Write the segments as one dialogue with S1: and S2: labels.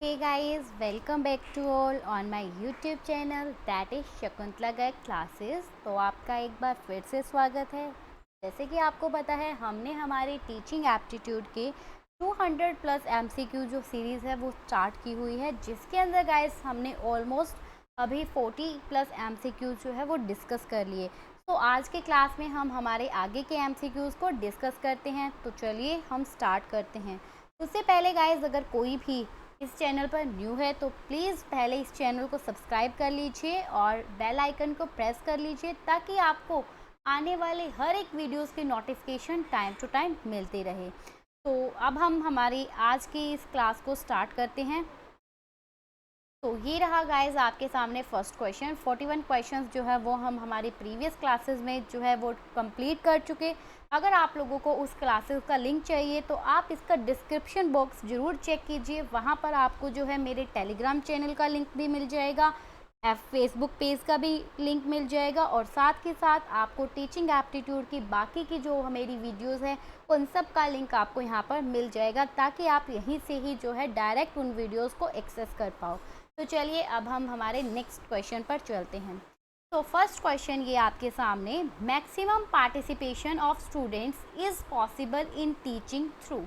S1: Hey guys, welcome back to all on my YouTube channel that is Shakuntala guide classes. तो आपका एक बार फिर से स्वागत है। जैसे कि आपको पता है हमने हमारी टीचिंग एप्टीट्यूड के 200 प्लस MCQ जो सीरीज़ है वो स्टार्ट की हुई है, जिसके अंदर गाइस हमने ऑलमोस्ट अभी 40 प्लस MCQ जो है वो डिस्कस कर लिए। तो आज के क्लास में हम हमारे आगे के MCQs को डिस्कस करते हैं। तो चलिए हम स्टार्ट करते हैं। उससे पहले गाइस अगर कोई भी इस चैनल पर न्यू है तो प्लीज़ पहले इस चैनल को सब्सक्राइब कर लीजिए और बेल आइकन को प्रेस कर लीजिए ताकि आपको आने वाले हर एक वीडियोस की नोटिफिकेशन टाइम टू टाइम मिलती रहे। तो अब हम हमारी आज की इस क्लास को स्टार्ट करते हैं। तो ये रहा गाइस आपके सामने फर्स्ट क्वेश्चन। 41 क्वेश्चंस जो है वो हम हमारी प्रीवियस क्लासेस में जो है वो कंप्लीट कर चुके। अगर आप लोगों को उस क्लासेस का लिंक चाहिए तो आप इसका डिस्क्रिप्शन बॉक्स ज़रूर चेक कीजिए। वहाँ पर आपको जो है मेरे टेलीग्राम चैनल का लिंक भी मिल जाएगा, फेसबुक पेज का भी लिंक मिल जाएगा और साथ ही साथ आपको टीचिंग एप्टीट्यूड की बाकी की जो मेरी वीडियोस हैं उन सब का लिंक आपको यहाँ पर मिल जाएगा ताकि आप यहीं से ही जो है डायरेक्ट उन वीडियोस को एक्सेस कर पाओ। तो चलिए अब हम हमारे नेक्स्ट क्वेश्चन पर चलते हैं। तो फर्स्ट क्वेश्चन ये आपके सामने, maximum participation of students is possible in teaching through.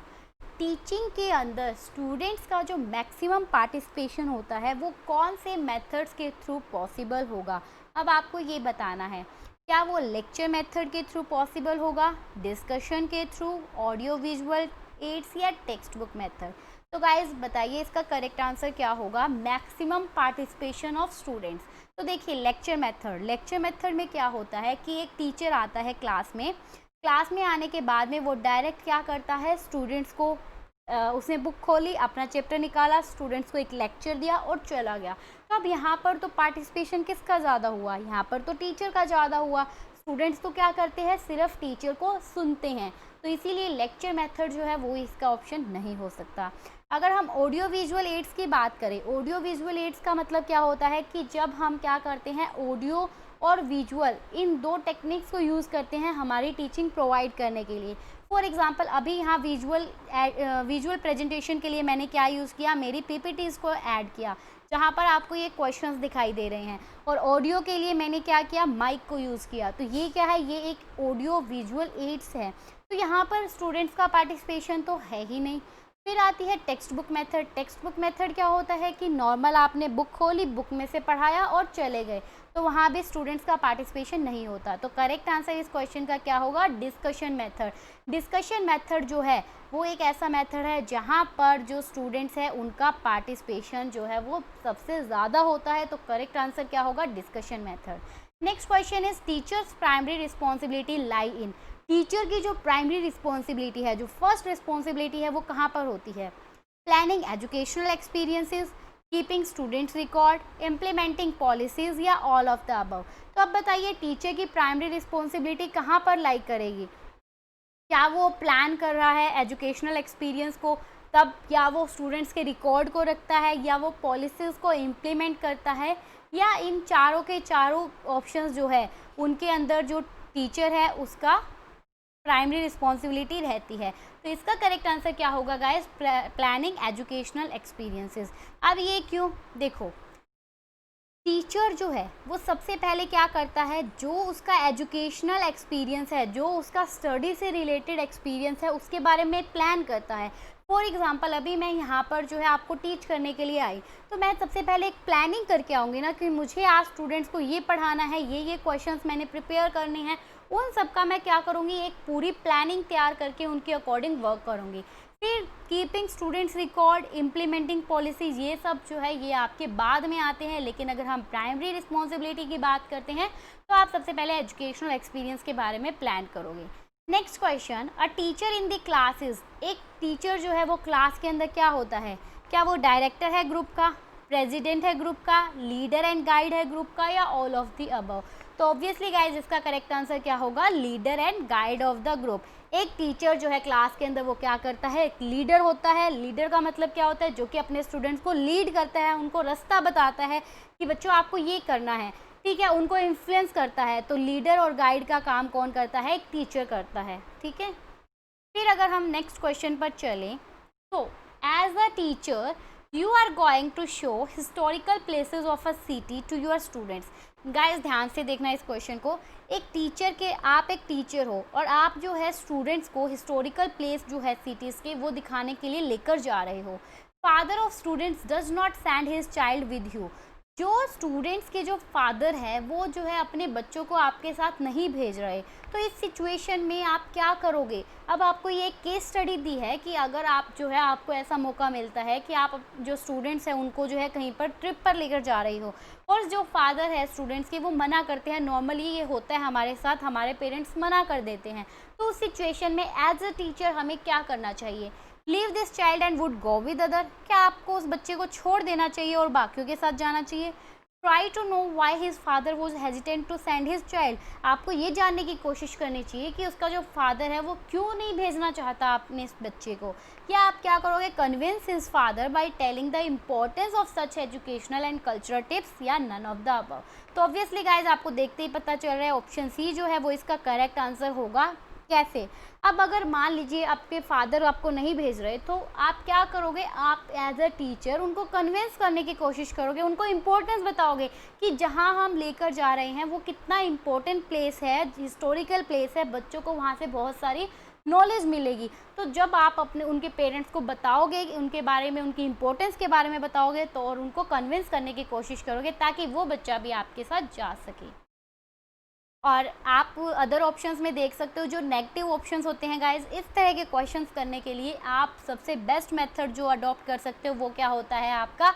S1: Teaching के अंदर स्टूडेंट्स का जो मैक्सिमम पार्टिसिपेशन होता है वो कौन से मेथड्स के थ्रू पॉसिबल होगा। अब आपको ये बताना है, क्या वो लेक्चर मेथड के थ्रू पॉसिबल होगा, डिस्कशन के थ्रू, ऑडियो विजुअल एड्स या टेक्स्ट बुक मेथड। तो गाइज बताइए इसका करेक्ट आंसर क्या होगा। Maximum participation of students. तो देखिए लेक्चर मेथड में क्या होता है कि एक टीचर आता है क्लास में आने के बाद में वो डायरेक्ट क्या करता है, स्टूडेंट्स को उसने बुक खोली, अपना चैप्टर निकाला, स्टूडेंट्स को एक लेक्चर दिया और चला गया। तो अब यहाँ पर तो पार्टिसिपेशन किसका ज़्यादा हुआ, यहाँ पर तो टीचर का ज़्यादा हुआ। स्टूडेंट्स तो क्या करते हैं, सिर्फ टीचर को सुनते हैं। तो इसीलिए लेक्चर मेथड जो है वो इसका ऑप्शन नहीं हो सकता। अगर हम ऑडियो विजुअल एड्स की बात करें, ऑडियो विजुअल एड्स का मतलब क्या होता है कि जब हम क्या करते हैं, ऑडियो और विजुअल इन दो टेक्निक्स को यूज़ करते हैं हमारी टीचिंग प्रोवाइड करने के लिए। फॉर एग्जांपल अभी यहाँ विजुअल प्रेजेंटेशन के लिए मैंने क्या यूज़ किया, मेरी पीपीटीज़ को ऐड किया जहाँ पर आपको ये क्वेश्चंस दिखाई दे रहे हैं। और ऑडियो के लिए मैंने क्या किया, माइक को यूज़ किया। तो ये क्या है, ये एक ऑडियो विजुअल एड्स है। तो यहाँ पर स्टूडेंट्स का पार्टिसिपेशन तो है ही नहीं। फिर आती है text book method. Text book method क्या होता है कि नॉर्मल आपने बुक खोली, बुक में से पढ़ाया और चले गए, तो वहाँ भी स्टूडेंट्स का पार्टिसिपेशन नहीं होता। तो करेक्ट आंसर इस क्वेश्चन का क्या होगा, डिस्कशन मेथड। डिस्कशन मेथड जो है वो एक ऐसा मेथड है जहाँ पर जो स्टूडेंट्स है उनका पार्टिसिपेशन जो है वो सबसे ज़्यादा होता है। तो करेक्ट आंसर क्या होगा, discussion method. Next question is teachers primary responsibility lie in. Teacher की जो प्राइमरी रिस्पॉन्सिबिलिटी है, जो फर्स्ट रिस्पॉन्सिबिलिटी है वो कहाँ पर होती है, planning educational experiences, keeping students record, implementing policies या ऑल ऑफ द अबव। तो अब बताइए टीचर की प्राइमरी रिस्पॉन्सिबिलिटी कहाँ पर लाई करेगी, क्या वो प्लान कर रहा है एजुकेशनल एक्सपीरियंस को तब, या वो स्टूडेंट्स के रिकॉर्ड को रखता है, या वो पॉलिसीज़ को इम्प्लीमेंट करता है, या इन चारों के चारों ऑप्शंस जो है उनके अंदर जो टीचर है उसका प्राइमरी रिस्पॉन्सिबिलिटी रहती है। तो इसका करेक्ट आंसर क्या होगा गाइस, प्लानिंग एजुकेशनल एक्सपीरियंसेस। अब ये क्यों, देखो टीचर जो है वो सबसे पहले क्या करता है, जो उसका एजुकेशनल एक्सपीरियंस है, जो उसका स्टडी से रिलेटेड एक्सपीरियंस है उसके बारे में प्लान करता है। फॉर एग्जांपल अभी मैं यहाँ पर जो है आपको टीच करने के लिए आई, तो मैं सबसे पहले एक प्लानिंग करके आऊँगी ना कि मुझे आज स्टूडेंट्स को ये पढ़ाना है, ये क्वेश्चंस मैंने प्रिपेयर करने हैं, उन सब का मैं क्या करूँगी, एक पूरी प्लानिंग तैयार करके उनके अकॉर्डिंग वर्क करूँगी। फिर keeping students record, implementing policies, ये सब जो है ये आपके बाद में आते हैं। लेकिन अगर हम प्राइमरी रिस्पॉन्सिबिलिटी की बात करते हैं तो आप सबसे पहले एजुकेशनल एक्सपीरियंस के बारे में प्लान करोगे। Next question, a teacher in the classes. एक टीचर जो है वो क्लास के अंदर क्या होता है, क्या वो डायरेक्टर है ग्रुप का, प्रेसिडेंट है ग्रुप का, लीडर एंड गाइड है ग्रुप का, या ऑल ऑफ द अबव। तो ऑब्वियसली गाइज इसका करेक्ट आंसर क्या होगा, leader and guide of the group. एक टीचर जो है क्लास के अंदर वो क्या करता है, एक लीडर होता है। लीडर का मतलब क्या होता है, जो कि अपने स्टूडेंट्स को लीड करता है, उनको रास्ता बताता है कि बच्चों आपको ये करना है, ठीक है, उनको इन्फ्लुएंस करता है। तो लीडर और गाइड का काम कौन करता है, एक टीचर करता है, ठीक है। फिर अगर हम नेक्स्ट क्वेश्चन पर चलें, तो as a teacher you are going to show historical places of a city to your students. Guys ध्यान से देखना इस क्वेश्चन को। आप एक टीचर हो और आप जो है स्टूडेंट्स को हिस्टोरिकल प्लेस जो है सिटीज़ के वो दिखाने के लिए लेकर जा रहे हो। Father of students does not send his child with you. जो स्टूडेंट्स के जो फादर है वो जो है अपने बच्चों को आपके साथ नहीं भेज रहे, तो इस सिचुएशन में आप क्या करोगे। अब आपको ये केस स्टडी दी है कि अगर आप जो है आपको ऐसा मौका मिलता है कि आप जो स्टूडेंट्स हैं उनको जो है कहीं पर ट्रिप पर लेकर जा रही हो और जो फादर है स्टूडेंट्स के वो मना करते हैं। नॉर्मली ये होता है हमारे साथ, हमारे पेरेंट्स मना कर देते हैं। तो उस सिचुएशन में एज अ टीचर हमें क्या करना चाहिए। Leave this child and would go with other. क्या आपको उस बच्चे को छोड़ देना चाहिए और बाकियों के साथ जाना चाहिए। Try to know why his father was hesitant to send his child. आपको ये जानने की कोशिश करनी चाहिए कि उसका जो फादर है वो क्यों नहीं भेजना चाहता अपने इस बच्चे को। या आप क्या करोगे, convince his father by telling the importance of such educational and cultural tips, या नन ऑफ द अबव। तो ऑब्वियसली गाइज आपको देखते ही पता चल रहा है ऑप्शन सी जो है वो इसका करेक्ट आंसर होगा। कैसे, अब अगर मान लीजिए आपके फादर आपको नहीं भेज रहे तो आप क्या करोगे, आप एज अ टीचर उनको कन्विंस करने की कोशिश करोगे, उनको इम्पोर्टेंस बताओगे कि जहाँ हम लेकर जा रहे हैं वो कितना इम्पोर्टेंट प्लेस है, हिस्टोरिकल प्लेस है, बच्चों को वहाँ से बहुत सारी नॉलेज मिलेगी। तो जब आप अपने उनके पेरेंट्स को बताओगे उनके बारे में, उनकी इम्पोर्टेंस के बारे में बताओगे तो और उनको कन्विंस करने की कोशिश करोगे ताकि वो बच्चा भी आपके साथ जा सके। और आप अदर ऑप्शंस में देख सकते हो जो नेगेटिव ऑप्शंस होते हैं गाइज, इस तरह के क्वेश्चंस करने के लिए आप सबसे बेस्ट मेथड जो अडॉप्ट कर सकते हो वो क्या होता है आपका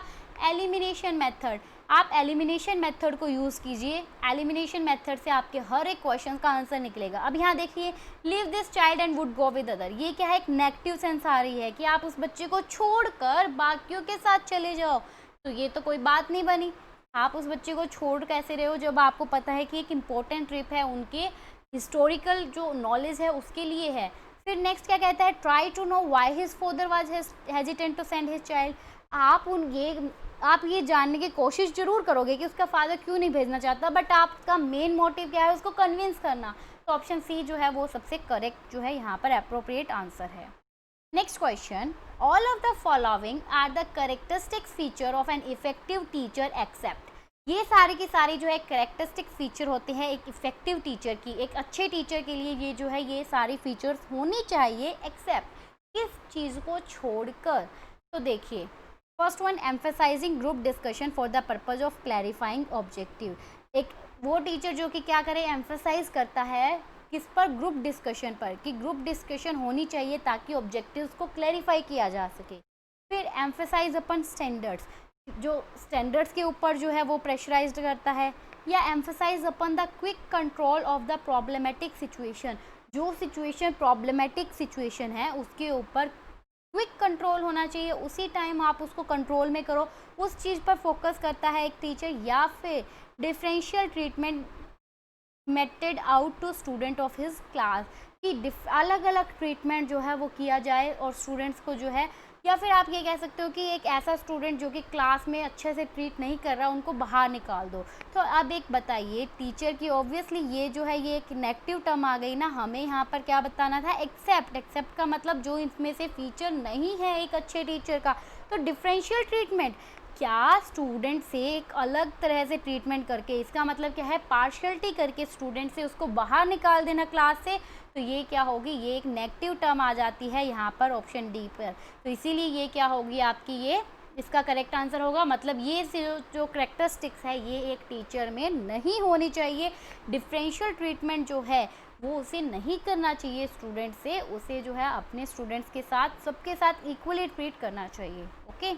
S1: एलिमिनेशन मेथड। आप एलिमिनेशन मेथड को यूज़ कीजिए। एलिमिनेशन मेथड से आपके हर एक क्वेश्चन का आंसर निकलेगा। अब यहाँ देखिए, leave this child and would go with other, ये क्या है, एक नेगेटिव सेंस आ रही है कि आप उस बच्चे को छोड़कर बाकियों के साथ चले जाओ, तो ये तो कोई बात नहीं बनी। आप उस बच्चे को छोड़ कैसे रहे हो जब आपको पता है कि एक इम्पोर्टेंट ट्रिप है, उनके हिस्टोरिकल जो नॉलेज है उसके लिए है। फिर नेक्स्ट क्या कहता है, try to know why his father was hesitant to send his child. आप ये जानने की कोशिश जरूर करोगे कि उसका फादर क्यों नहीं भेजना चाहता, बट आपका मेन मोटिव क्या है, उसको कन्विंस करना। तो ऑप्शन सी जो है वो सबसे करेक्ट जो है यहाँ पर अप्रोप्रिएट आंसर है। Next question, all of the following are the characteristic feature of an effective teacher except. ये सारी की सारी जो है कैरेक्टरिस्टिक फीचर होते हैं एक इफेक्टिव टीचर की, एक अच्छे टीचर के लिए ये जो है ये सारी फीचर्स होनी चाहिए एक्सेप्ट किस चीज़ को छोड़कर। तो देखिए, first one, emphasizing group discussion for the purpose of clarifying objective. एक वो टीचर जो कि क्या करे, एम्फेसाइज करता है किस पर, ग्रुप डिस्कशन पर, कि ग्रुप डिस्कशन होनी चाहिए ताकि ऑब्जेक्टिव्स को क्लैरिफाई किया जा सके। फिर एम्फेसाइज अपन स्टैंडर्ड्स, जो स्टैंडर्ड्स के ऊपर जो है वो प्रेशराइज्ड करता है। या emphasize upon the quick control of the problematic situation, जो सिचुएशन प्रॉब्लमेटिक सिचुएशन है उसके ऊपर क्विक कंट्रोल होना चाहिए, उसी टाइम आप उसको कंट्रोल में करो, उस चीज़ पर फोकस करता है एक टीचर। या फिर differential treatment meted out to student of his class, कि अलग अलग ट्रीटमेंट जो है वो किया जाए और स्टूडेंट्स को जो है, या फिर आप ये कह सकते हो कि एक ऐसा स्टूडेंट जो कि क्लास में अच्छे से ट्रीट नहीं कर रहा उनको बाहर निकाल दो। तो अब एक बताइए, टीचर की ऑब्वियसली ये जो है ये एक नेगेटिव टर्म आ गई ना, हमें यहाँ पर क्या बताना था, एक्सेप्ट। एक्सेप्ट का मतलब जो इसमें से फीचर नहीं है एक अच्छे टीचर का। तो डिफरेंशियल ट्रीटमेंट, क्या स्टूडेंट से एक अलग तरह से ट्रीटमेंट करके, इसका मतलब क्या है, पार्शियलिटी करके स्टूडेंट से उसको बाहर निकाल देना क्लास से, तो ये क्या होगी, ये एक नेगेटिव टर्म आ जाती है यहाँ पर ऑप्शन डी पर। तो इसीलिए ये क्या होगी आपकी, ये इसका करेक्ट आंसर होगा। मतलब ये जो करेक्टरिस्टिक्स है ये एक टीचर में नहीं होनी चाहिए। डिफरेंशियल ट्रीटमेंट जो है वो उसे नहीं करना चाहिए स्टूडेंट से, उसे जो है अपने स्टूडेंट्स के साथ सबके साथ इक्वली ट्रीट करना चाहिए। Okay,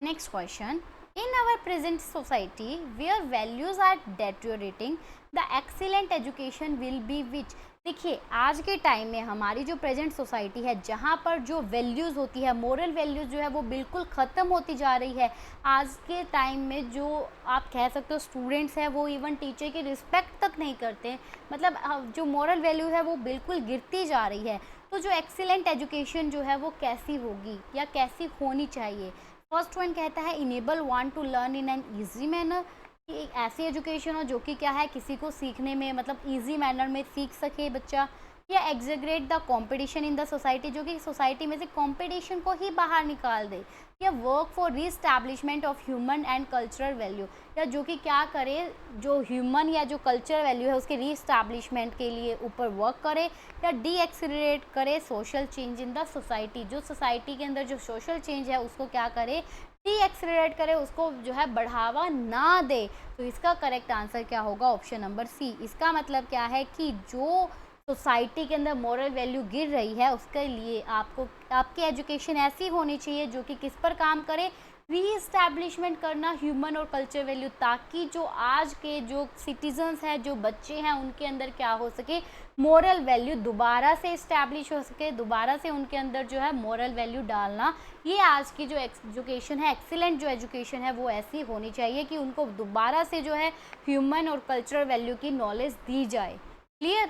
S1: next question, in our present society where values are deteriorating the excellent education will be which। देखिए, आज के टाइम में हमारी जो प्रेजेंट सोसाइटी है जहाँ पर जो वैल्यूज़ होती है, मोरल वैल्यूज़ जो है वो बिल्कुल ख़त्म होती जा रही है। आज के टाइम में जो आप कह सकते हो स्टूडेंट्स हैं वो इवन टीचर की रिस्पेक्ट तक नहीं करते, मतलब जो मोरल वैल्यू है वो बिल्कुल गिरती जा रही है। तो जो एक्सीलेंट एजुकेशन जो है वो कैसी होगी या कैसी होनी चाहिए। फर्स्ट वन कहता है enable one two learn in an easy manner, कि एक ऐसी एजुकेशन हो जो कि क्या है, किसी को सीखने में मतलब ईजी मैनर में सीख सके बच्चा। या exaggerate the competition in the society, जो कि सोसाइटी में से कंपटीशन को ही बाहर निकाल दे, या work for reestablishment of human and cultural value, या जो कि क्या करे, जो ह्यूमन या जो कल्चरल वैल्यू है उसके रीस्टैब्लिशमेंट के लिए ऊपर वर्क करे, या डी एक्सीलरेट करे social change in the society, जो सोसाइटी के अंदर जो सोशल चेंज है उसको क्या करे, डी एक्सीलरेट करे, उसको जो है बढ़ावा ना दे। तो इसका करेक्ट आंसर क्या होगा, ऑप्शन नंबर सी। इसका मतलब क्या है कि जो सोसाइटी के अंदर मॉरल वैल्यू गिर रही है उसके लिए आपको आपकी एजुकेशन ऐसी होनी चाहिए जो कि किस पर काम करे, रीइस्टैब्लिशमेंट करना ह्यूमन और कल्चर वैल्यू, ताकि जो आज के जो सिटीजन्स हैं, जो बच्चे हैं, उनके अंदर क्या हो सके, मॉरल वैल्यू दोबारा से इस्टेब्लिश हो सके, दोबारा से उनके अंदर जो है मॉरल वैल्यू डालना। ये आज की जो एजुकेशन है, एक्सीलेंट जो एजुकेशन है, वो ऐसी होनी चाहिए कि उनको दोबारा से जो है ह्यूमन और कल्चरल वैल्यू की नॉलेज दी जाए। Clear?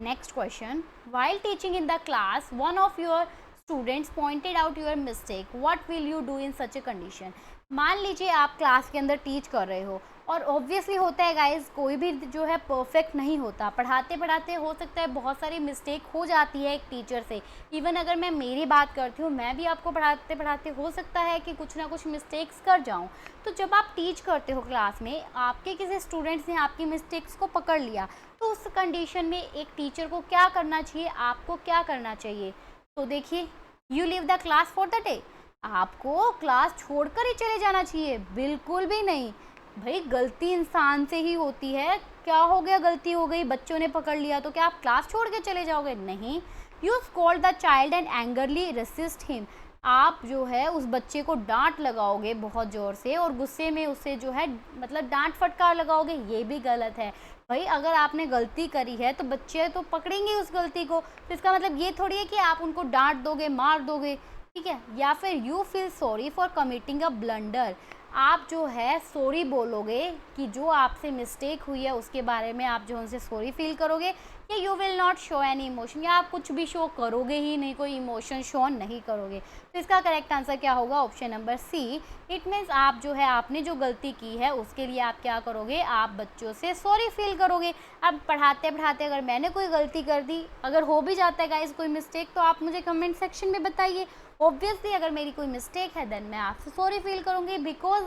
S1: Next question. While teaching in the class, one of your students pointed out your mistake. What will you do in such a condition? मान लीजिए आप क्लास के अंदर टीच कर रहे हो, और ऑब्वियसली होता है गाइज, कोई भी जो है परफेक्ट नहीं होता, पढ़ाते पढ़ाते हो सकता है बहुत सारी मिस्टेक हो जाती है एक टीचर से। इवन अगर मैं मेरी बात करती हूँ, मैं भी आपको पढ़ाते पढ़ाते हो सकता है कि कुछ ना कुछ मिस्टेक्स कर जाऊँ। तो जब आप टीच करते हो क्लास में, आपके किसी स्टूडेंट्स ने आपकी मिस्टेक्स को पकड़ लिया, तो उस कंडीशन में एक टीचर को क्या करना चाहिए, आपको क्या करना चाहिए? तो देखिए, you leave the class for the day, आपको क्लास छोड़कर ही चले जाना चाहिए? बिल्कुल भी नहीं भाई, गलती इंसान से ही होती है। क्या हो गया, गलती हो गई, बच्चों ने पकड़ लिया, तो क्या आप क्लास छोड़ के चले जाओगे? नहीं। You scold the child and angrily resist him, आप जो है उस बच्चे को डांट लगाओगे बहुत ज़ोर से, और गुस्से में उसे जो है मतलब डांट फटकार लगाओगे, ये भी गलत है। भाई अगर आपने गलती करी है तो बच्चे तो पकड़ेंगे उस गलती को, तो इसका मतलब ये थोड़ी है कि आप उनको डांट दोगे, मार दोगे, ठीक है? या फिर you feel sorry for committing a blunder, आप जो है सॉरी बोलोगे कि जो आपसे मिस्टेक हुई है उसके बारे में आप जो उनसे सॉरी फील करोगे, या you will not show any emotion, या आप कुछ भी शो करोगे ही नहीं, कोई इमोशन शो नहीं करोगे। तो इसका करेक्ट आंसर क्या होगा, option number C. It means आप जो है आपने जो गलती की है उसके लिए आप क्या करोगे, आप बच्चों से सॉरी फील करोगे। अब पढ़ाते पढ़ाते अगर मैंने कोई गलती कर दी, अगर हो भी जाता है गाइस कोई मिस्टेक, तो आप मुझे कमेंट सेक्शन में बताइए। ऑब्वियसली अगर मेरी कोई मिस्टेक है देन मैं आपसे सॉरी फील करूँगी, बिकॉज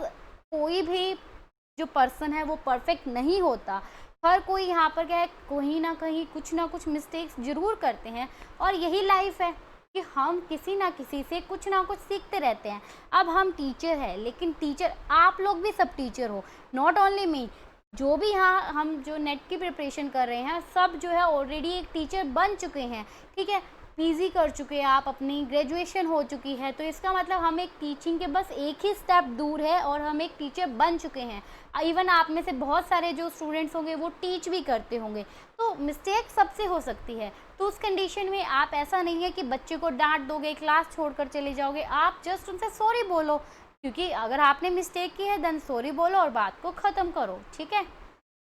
S1: कोई भी जो पर्सन है वो परफेक्ट नहीं होता। हर कोई यहाँ पर क्या है, कहीं ना कहीं कुछ ना कुछ मिस्टेक्स ज़रूर करते हैं, और यही लाइफ है कि हम किसी ना किसी से कुछ ना कुछ सीखते रहते हैं। अब हम टीचर हैं, लेकिन टीचर आप लोग भी सब टीचर हो, नॉट ओनली मी। जो भी यहाँ हम जो नेट की प्रिपरेशन कर रहे हैं, सब जो है ऑलरेडी एक टीचर बन चुके हैं, ठीक है? पीजी कर चुके हैं आप, अपनी ग्रेजुएशन हो चुकी है, तो इसका मतलब हम एक टीचिंग के बस एक ही स्टेप दूर है और हम एक टीचर बन चुके हैं। इवन आप में से बहुत सारे जो स्टूडेंट्स होंगे वो टीच भी करते होंगे, तो मिस्टेक सबसे हो सकती है। तो उस कंडीशन में आप ऐसा नहीं है कि बच्चे को डांट दोगे, क्लास छोड़कर चले जाओगे, आप जस्ट उनसे सॉरी बोलो, क्योंकि अगर आपने मिस्टेक की है देन सॉरी बोलो और बात को ख़त्म करो, ठीक है?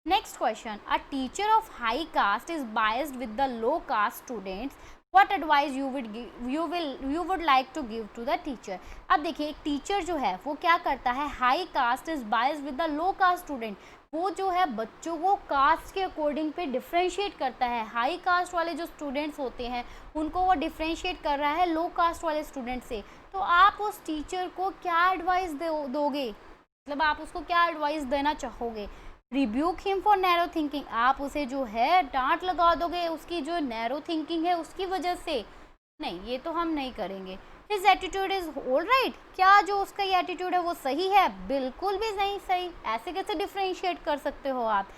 S1: Next question, a teacher of high caste is biased with the low caste students, what advice you would like to give to the teacher. अब देखिए, एक टीचर जो है वो क्या करता है, high caste is biased with the low caste student, वो जो है बच्चों को कास्ट के अकॉर्डिंग पे डिफ्रेंशिएट करता है। हाई कास्ट वाले जो स्टूडेंट्स होते हैं उनको वो डिफ्रेंशिएट कर रहा है लो कास्ट वाले स्टूडेंट से। तो आप उस टीचर को क्या एडवाइस दोगे, मतलब आप उसको क्या एडवाइस देना चाहोगे? Rebuke him for narrow thinking, आप उसे जो है डांट लगा दोगे उसकी जो नैरो थिंकिंग है उसकी वजह से? नहीं, ये तो हम नहीं करेंगे। His attitude is all right, क्या जो उसका ये एटीट्यूड है वो सही है? बिल्कुल भी नहीं सही। ऐसे कैसे डिफ्रेंशिएट कर सकते हो आप?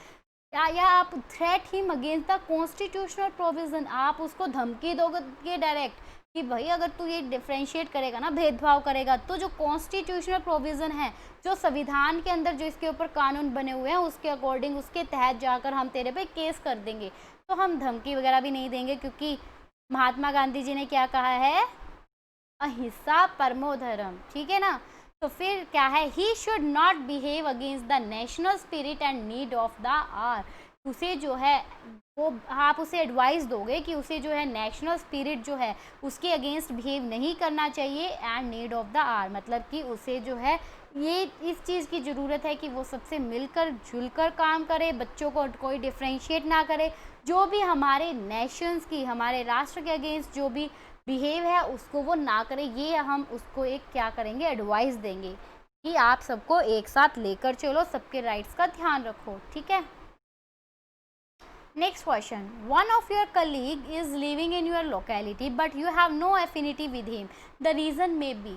S1: या आप threat him against the constitutional provision, आप उसको धमकी दोगे डायरेक्ट कि भाई अगर तू ये डिफ्रेंशिएट करेगा ना, भेदभाव करेगा, तो जो कॉन्स्टिट्यूशनल प्रोविज़न है, जो संविधान के अंदर जो इसके ऊपर कानून बने हुए हैं उसके अकॉर्डिंग, उसके तहत जाकर हम तेरे पे केस कर देंगे। तो हम धमकी वगैरह भी नहीं देंगे, क्योंकि महात्मा गांधी जी ने क्या कहा है, अहिंसा परमो धर्म, ठीक है ना? तो फिर क्या है, he should not behave against the national spirit and need of the hour, उसे जो है वो आप उसे एडवाइस दोगे कि उसे जो है नेशनल स्पिरिट जो है उसके अगेंस्ट बिहेव नहीं करना चाहिए, and need of the hour मतलब कि उसे जो है ये इस चीज़ की ज़रूरत है कि वो सबसे मिलकर जुलकर काम करे, बच्चों को कोई डिफ्रेंशिएट ना करे, जो भी हमारे नेशंस की, हमारे राष्ट्र के अगेंस्ट जो भी बिहेव है उसको वो ना करे। ये हम उसको एक क्या करेंगे, एडवाइस देंगे कि आप सबको एक साथ लेकर चलो, सबके राइट्स का ध्यान रखो, ठीक है। Next question, one of your colleague is living in your locality but you have no affinity with him, the reason may be.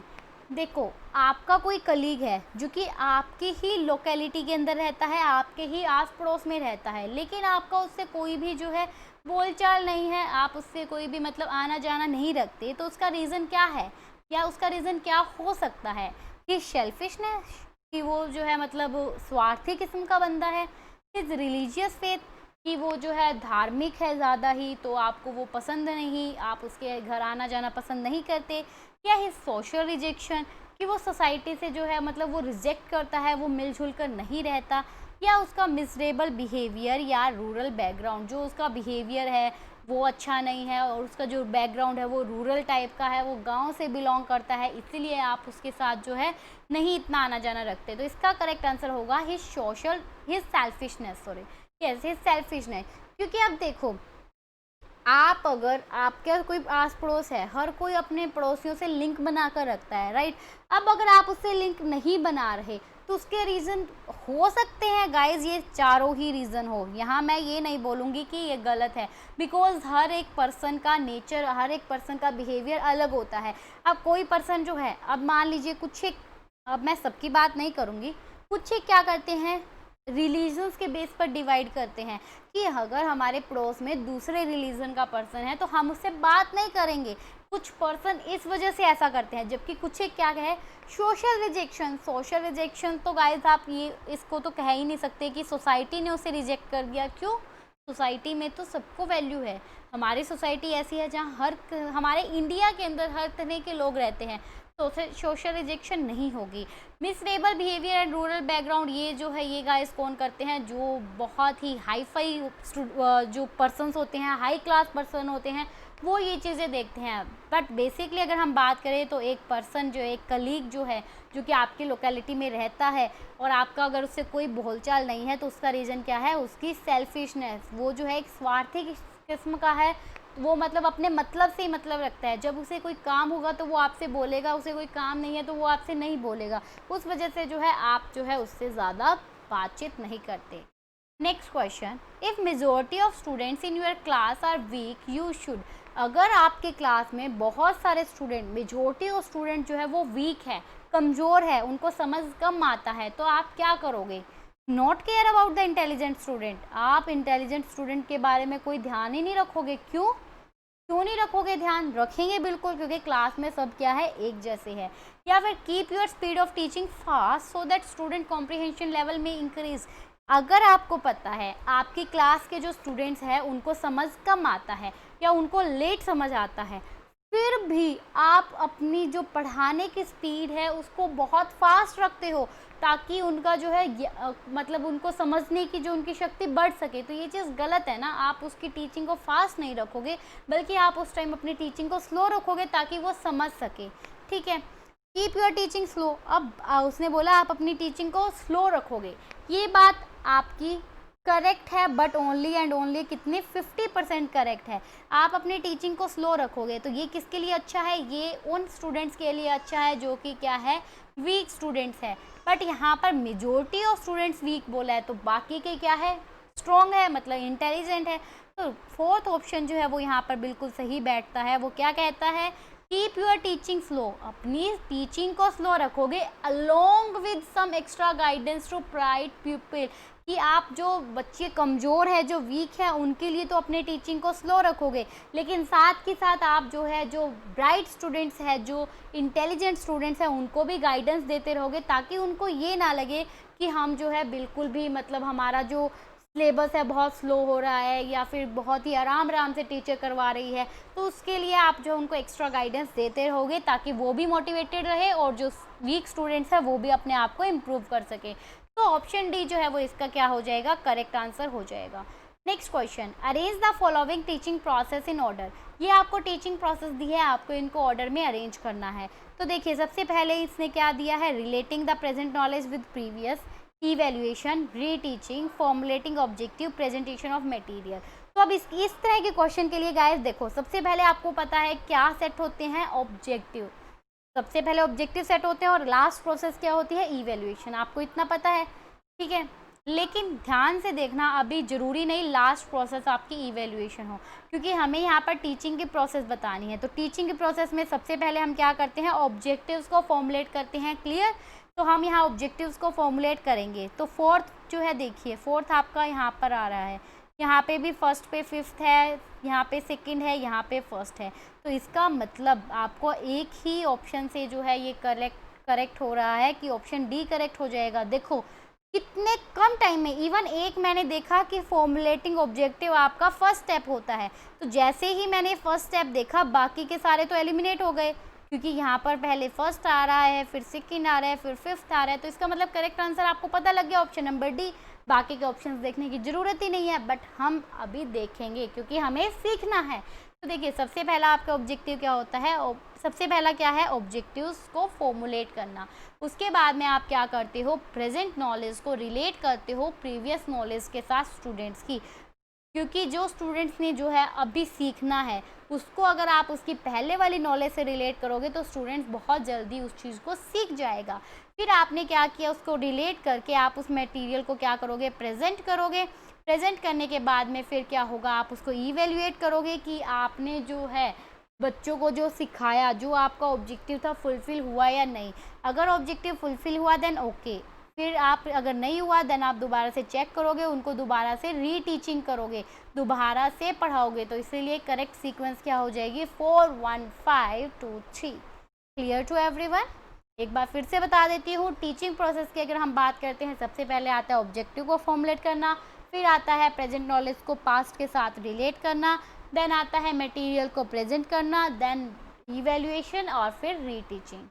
S1: देखो, आपका कोई कलीग है जो कि आपकी ही लोकेलिटी के अंदर रहता है, आपके ही आस पड़ोस में रहता है, लेकिन आपका उससे कोई भी जो है बोलचाल नहीं है, आप उससे कोई भी मतलब आना जाना नहीं रखते, तो उसका रीज़न क्या है, या उसका रीज़न क्या हो सकता है? कि सेल्फिशनेस, कि वो जो है मतलब स्वार्थी किस्म का बंदा है, हिज रिलीजियस फेथ, कि वो जो है धार्मिक है ज़्यादा ही, तो आपको वो पसंद नहीं, आप उसके घर आना जाना पसंद नहीं करते, या हिज सोशल रिजेक्शन, कि वो सोसाइटी से जो है मतलब वो रिजेक्ट करता है, वो मिलजुल कर नहीं रहता, या उसका मिसरेबल बिहेवियर या रूरल बैकग्राउंड, जो उसका बिहेवियर है वो अच्छा नहीं है और उसका जो बैकग्राउंड है वो रूरल टाइप का है, वो गांव से बिलोंग करता है, इसीलिए आप उसके साथ जो है नहीं इतना आना जाना रखते। तो इसका करेक्ट आंसर होगा his selfishness, sorry, yes, his selfishness. क्योंकि अब देखो, आप अगर आपका कोई आस पड़ोस है, हर कोई अपने पड़ोसियों से लिंक बना कर रखता है, राइट। अब अगर आप उससे लिंक नहीं बना रहे तो उसके रीज़न हो सकते हैं गाइज, ये चारों ही रीज़न हो। यहाँ मैं ये नहीं बोलूँगी कि ये गलत है, बिकॉज हर एक पर्सन का नेचर, हर एक पर्सन का बिहेवियर अलग होता है। अब कोई पर्सन जो है, अब मान लीजिए कुछ एक, अब मैं सबकी बात नहीं करूँगी, कुछ एक क्या करते हैं, रिलीजन्स के बेस पर डिवाइड करते हैं कि अगर हमारे पड़ोस में दूसरे रिलीजन का पर्सन है तो हम उससे बात नहीं करेंगे। कुछ पर्सन इस वजह से ऐसा करते हैं, जबकि कुछ एक क्या है, सोशल रिजेक्शन। सोशल रिजेक्शन तो गाइस आप ये इसको तो कह ही नहीं सकते कि सोसाइटी ने उसे रिजेक्ट कर दिया। क्यों? सोसाइटी में तो सबको वैल्यू है। हमारी सोसाइटी ऐसी है जहाँ हमारे इंडिया के अंदर हर तरह के लोग रहते हैं, तो सोशल रिजेक्शन नहीं होगी। Miserable behaviour and rural background, ये जो है ये गाइस कौन करते हैं, जो बहुत ही हाई फाई जो पर्सन्स होते हैं, हाई क्लास पर्सन होते हैं, वो ये चीज़ें देखते हैं। बट बेसिकली अगर हम बात करें तो एक पर्सन जो, एक कलीग जो है, जो कि आपकी लोकेलिटी में रहता है और आपका अगर उससे कोई बोलचाल नहीं है, तो उसका रीज़न क्या है, उसकी सेल्फिशनेस। वो जो है एक स्वार्थी किस्म का है, वो मतलब अपने मतलब से ही मतलब रखता है। जब उसे कोई काम होगा तो वो आपसे बोलेगा, उसे कोई काम नहीं है तो वो आपसे नहीं बोलेगा। उस वजह से जो है आप जो है उससे ज़्यादा बातचीत नहीं करते। Next question, if majority of students in your class are weak you should. अगर आपके क्लास में बहुत सारे स्टूडेंट, मेजॉरिटी ऑफ स्टूडेंट जो है वो वीक है, कमज़ोर है, उनको समझ कम आता है, तो आप क्या करोगे? Not care about the intelligent student. आप इंटेलिजेंट स्टूडेंट के बारे में कोई ध्यान ही नहीं रखोगे। क्यों नहीं रखोगे? ध्यान रखेंगे बिल्कुल, क्योंकि क्लास में सब क्या है, एक जैसे है। या फिर keep your speed of teaching fast so that student comprehension level में इंक्रीज। अगर आपको पता है आपकी क्लास के जो स्टूडेंट्स हैं उनको समझ कम आता है या उनको लेट समझ आता है, फिर भी आप अपनी जो पढ़ाने की स्पीड है उसको बहुत फास्ट रखते हो, ताकि उनका जो है मतलब उनको समझने की जो उनकी शक्ति बढ़ सके, तो ये चीज़ गलत है ना। आप उसकी टीचिंग को फास्ट नहीं रखोगे, बल्कि आप उस टाइम अपनी टीचिंग को स्लो रखोगे ताकि वो समझ सके, ठीक है। Keep your teaching slow. अब उसने बोला आप अपनी टीचिंग को स्लो रखोगे, ये बात आपकी करेक्ट है, बट ओनली एंड ओनली कितने, 50% करेक्ट है। आप अपनी टीचिंग को स्लो रखोगे तो ये किसके लिए अच्छा है, ये उन स्टूडेंट्स के लिए अच्छा है जो कि क्या है, वीक स्टूडेंट्स है। बट यहाँ पर मेजॉरिटी ऑफ स्टूडेंट्स वीक बोला है, तो बाकी के क्या है, स्ट्रॉन्ग है, मतलब इंटेलिजेंट है। तो फोर्थ ऑप्शन जो है वो यहाँ पर बिल्कुल सही बैठता है। वो क्या कहता है, कीप योर टीचिंग स्लो। अपनी टीचिंग को स्लो रखोगे along with some extra guidance to bright people, कि आप जो बच्चे कमज़ोर है, जो वीक है, उनके लिए तो अपने टीचिंग को स्लो रखोगे, लेकिन साथ के साथ आप जो है जो ब्राइट स्टूडेंट्स है, जो इंटेलिजेंट स्टूडेंट्स हैं, उनको भी गाइडेंस देते रहोगे, ताकि उनको ये ना लगे कि हम जो है बिल्कुल भी मतलब हमारा जो सिलेबस है बहुत स्लो हो रहा है या फिर बहुत ही आराम से टीचर करवा रही है। तो उसके लिए आप जो उनको एक्स्ट्रा गाइडेंस देते रहोगे, ताकि वो भी मोटिवेटेड रहे और जो वीक स्टूडेंट्स हैं वो भी अपने आप को इम्प्रूव कर सके। तो ऑप्शन डी जो है वो इसका क्या हो जाएगा, करेक्ट आंसर हो जाएगा। Next question, arrange the following teaching process in order. ये आपको टीचिंग प्रोसेस दी है, आपको इनको ऑर्डर में अरेंज करना है। तो देखिए, सबसे पहले इसने क्या दिया है, relating the present knowledge with previous, evaluation, reteaching, formulating objective, presentation of material. तो अब इस तरह के क्वेश्चन के लिए गाइस देखो, सबसे पहले आपको पता है क्या सेट होते हैं, ऑब्जेक्टिव। सबसे पहले ऑब्जेक्टिव सेट होते हैं और लास्ट प्रोसेस क्या होती है, इवैल्यूएशन। आपको इतना पता है, ठीक है। लेकिन ध्यान से देखना, अभी ज़रूरी नहीं लास्ट प्रोसेस आपकी इवैल्यूएशन हो, क्योंकि हमें यहाँ पर टीचिंग की प्रोसेस बतानी है। तो टीचिंग की प्रोसेस में सबसे पहले हम क्या करते हैं, ऑब्जेक्टिव्स को फॉर्मुलेट करते हैं। क्लियर? तो हम यहाँ ऑब्जेक्टिव्स को फॉर्मुलेट करेंगे। तो फोर्थ जो है, देखिए फोर्थ आपका यहाँ पर आ रहा है, यहाँ पे भी फर्स्ट पे फिफ्थ है, यहाँ पे सेकंड है, यहाँ पे फर्स्ट है। तो इसका मतलब आपको एक ही ऑप्शन से जो है ये करेक्ट हो रहा है कि ऑप्शन डी करेक्ट हो जाएगा। देखो कितने कम टाइम में, इवन एक मैंने देखा कि फॉर्मुलेटिंग ऑब्जेक्टिव आपका फर्स्ट स्टेप होता है। तो जैसे ही मैंने फर्स्ट स्टेप देखा, बाकी के सारे तो एलिमिनेट हो गए, क्योंकि यहाँ पर पहले फर्स्ट आ रहा है, फिर सेकंड आ रहा है, फिर फिफ्थ आ रहा है। तो इसका मतलब करेक्ट आंसर आपको पता लग गया, ऑप्शन नंबर डी। बाकी के ऑप्शंस देखने की ज़रूरत ही नहीं है, बट हम अभी देखेंगे क्योंकि हमें सीखना है। तो देखिए सबसे पहला आपका ऑब्जेक्टिव क्या होता है, सबसे पहला क्या है, ऑब्जेक्टिव्स को फॉर्मुलेट करना। उसके बाद में आप क्या करते हो, प्रेजेंट नॉलेज को रिलेट करते हो प्रीवियस नॉलेज के साथ स्टूडेंट्स की, क्योंकि जो स्टूडेंट्स ने जो है अभी सीखना है उसको अगर आप उसकी पहले वाली नॉलेज से रिलेट करोगे तो स्टूडेंट्स बहुत जल्दी उस चीज़ को सीख जाएगा। फिर आपने क्या किया, उसको रिलेट करके आप उस मटेरियल को क्या करोगे, प्रेजेंट करोगे। प्रेजेंट करने के बाद में फिर क्या होगा, आप उसको इवेल्युएट करोगे कि आपने जो है बच्चों को जो सिखाया, जो आपका ऑब्जेक्टिव था, फुलफिल हुआ या नहीं। अगर ऑब्जेक्टिव फुलफिल हुआ देन ओके, फिर आप अगर नहीं हुआ देन आप दोबारा से चेक करोगे, उनको दोबारा से रीटीचिंग करोगे, दोबारा से पढ़ाओगे। तो इसीलिए करेक्ट सीक्वेंस क्या हो जाएगी, 4 1 5 2 3। Clear to everyone? एक बार फिर से बता देती हूँ, टीचिंग प्रोसेस की अगर हम बात करते हैं, सबसे पहले आता है ऑब्जेक्टिव को फॉर्मुलेट करना, फिर आता है प्रेजेंट नॉलेज को पास्ट के साथ रिलेट करना, देन आता है मटेरियल को प्रेजेंट करना, देन इवैल्यूएशन और फिर reteaching.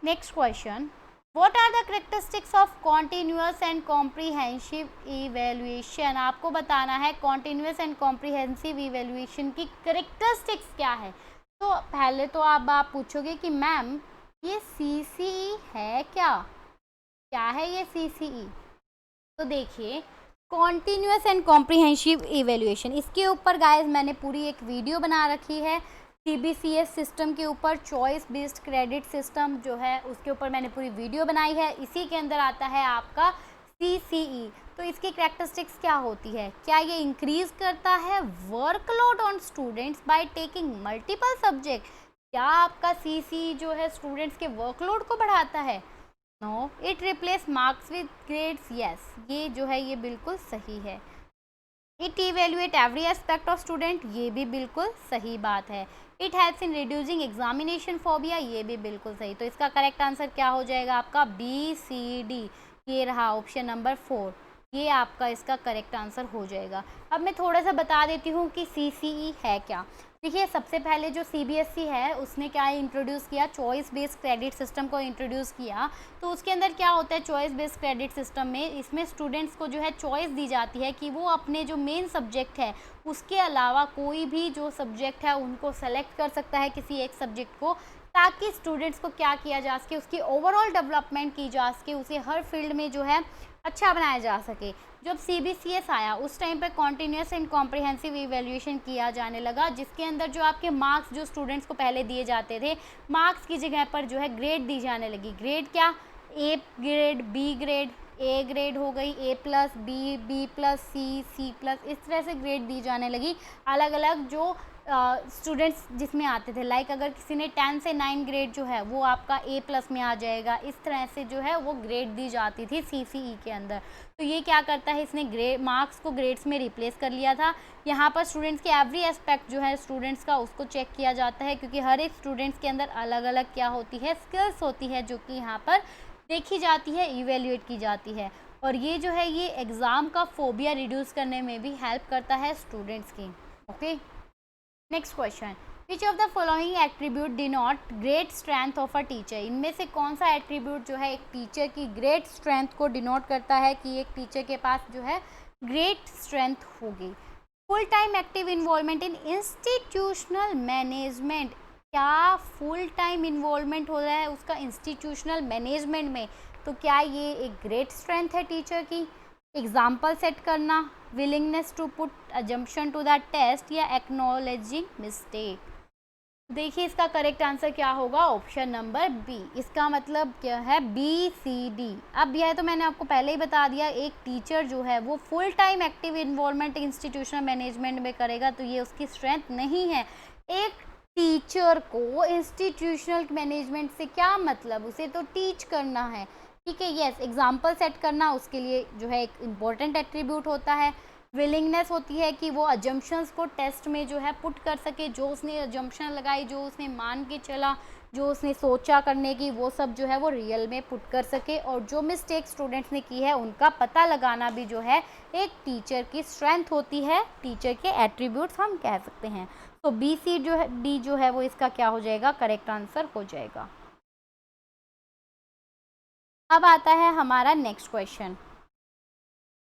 S1: Next question, what are the characteristics of continuous and comprehensive evaluation. आपको बताना है कॉन्टिन्यूअस एंड कॉम्प्रिहेंसिव इवैल्यूएशन की कैरेक्टरिस्टिक्स क्या है। तो पहले तो आप पूछोगे कि मैम ये CCE है क्या, क्या है ये CCE। तो देखिए कॉन्टिन्यूअस एंड कॉम्प्रिहेंसिव इवैल्यूएशन, इसके ऊपर गाइस मैंने पूरी एक वीडियो बना रखी है। CBCS सिस्टम के ऊपर, चॉइस बेस्ड क्रेडिट सिस्टम जो है उसके ऊपर मैंने पूरी वीडियो बनाई है। इसी के अंदर आता है आपका CCE। तो इसकी कैरेक्टरिस्टिक्स क्या होती है, क्या ये इंक्रीज करता है workload on students by taking multiple subject. क्या आपका CCE जो है स्टूडेंट्स के वर्कलोड को बढ़ाता है। No, it replace marks with grades. Yes, ये जो है ये बिल्कुल सही है। It evaluate every aspect of student, ये भी बिल्कुल सही बात है। It helps in reducing examination phobia, ये भी बिल्कुल सही। तो इसका करेक्ट आंसर क्या हो जाएगा आपका, BCD, ये रहा ऑप्शन नंबर 4, ये आपका इसका करेक्ट आंसर हो जाएगा। अब मैं थोड़ा सा बता देती हूँ कि CCE है क्या। देखिए सबसे पहले जो CBSE है उसने क्या इंट्रोड्यूस किया, चॉइस बेस्ड क्रेडिट सिस्टम को इंट्रोड्यूस किया। तो उसके अंदर क्या होता है, चॉइस बेस्ड क्रेडिट सिस्टम में इसमें स्टूडेंट्स को जो है चॉइस दी जाती है कि वो अपने जो मेन सब्जेक्ट है उसके अलावा कोई भी जो सब्जेक्ट है उनको सेलेक्ट कर सकता है, किसी एक सब्जेक्ट को, ताकि स्टूडेंट्स को क्या किया जा सके, उसकी ओवरऑल डेवलपमेंट की जा सके, उसे हर फील्ड में जो है अच्छा बनाया जा सके। जब CBCS आया उस टाइम पे कॉन्टिन्यूस एंड कॉम्प्रिहेंसिव इवैल्यूएशन किया जाने लगा, जिसके अंदर जो आपके मार्क्स जो स्टूडेंट्स को पहले दिए जाते थे, मार्क्स की जगह पर जो है ग्रेड दी जाने लगी। ग्रेड क्या, A grade, B grade, A grade हो गई, A+, B, B+, C+, इस तरह से ग्रेड दी जाने लगी। अलग अलग जो स्टूडेंट्स जिसमें आते थे, लाइक अगर किसी ने 10 से 9 ग्रेड जो है वो आपका A+ में आ जाएगा, इस तरह से जो है वो ग्रेड दी जाती थी CCE के अंदर। तो ये क्या करता है, इसने ग्रेड मार्क्स को ग्रेड्स में रिप्लेस कर लिया था। यहाँ पर स्टूडेंट्स के एवरी एस्पेक्ट जो है स्टूडेंट्स का उसको चेक किया जाता है, क्योंकि हर एक स्टूडेंट्स के अंदर अलग अलग क्या होती है, स्किल्स होती है, जो कि यहाँ पर देखी जाती है, इवेल्युएट की जाती है। और ये जो है ये एग्ज़ाम का फोबिया रिड्यूस करने में भी हेल्प करता है स्टूडेंट्स की। Okay, next question, which of the following attribute denote great strength of a teacher. इनमें से कौन सा एट्रीब्यूट जो है एक टीचर की ग्रेट स्ट्रेंथ को डिनोट करता है कि एक टीचर के पास जो है ग्रेट स्ट्रेंथ होगी। Full time active involvement in institutional management, क्या फुल टाइम इन्वॉल्वमेंट हो रहा है उसका इंस्टीट्यूशनल मैनेजमेंट में, तो क्या ये एक ग्रेट स्ट्रेंथ है टीचर की। एग्जाम्पल सेट करना, willingness to put assumption to the test या एक्नॉलेजिंग मिस्टेक। देखिए इसका करेक्ट आंसर क्या होगा, ऑप्शन नंबर बी। इसका मतलब क्या है, बी सी डी। अब यह तो मैंने आपको पहले ही बता दिया, एक टीचर जो है वो full time active involvement institutional management में करेगा तो ये उसकी स्ट्रेंथ नहीं है। एक टीचर को इंस्टीट्यूशनल मैनेजमेंट से क्या मतलब, उसे तो टीच करना है, ठीक है। यस, एग्जाम्पल सेट करना उसके लिए जो है एक इम्पॉर्टेंट एट्रीब्यूट होता है। विलिंगनेस होती है कि वो अजम्पशंस को टेस्ट में जो है पुट कर सके, जो उसने अजम्पशन लगाई, जो उसने मान के चला, जो उसने सोचा करने की, वो सब जो है वो रियल में पुट कर सके। और जो मिस्टेक स्टूडेंट्स ने की है उनका पता लगाना भी जो है एक टीचर की स्ट्रेंथ होती है, टीचर के एट्रीब्यूट्स हम कह सकते हैं। तो बी सी जो है, डी जो है वो इसका क्या हो जाएगा, करेक्ट आंसर हो जाएगा। अब आता है हमारा next question,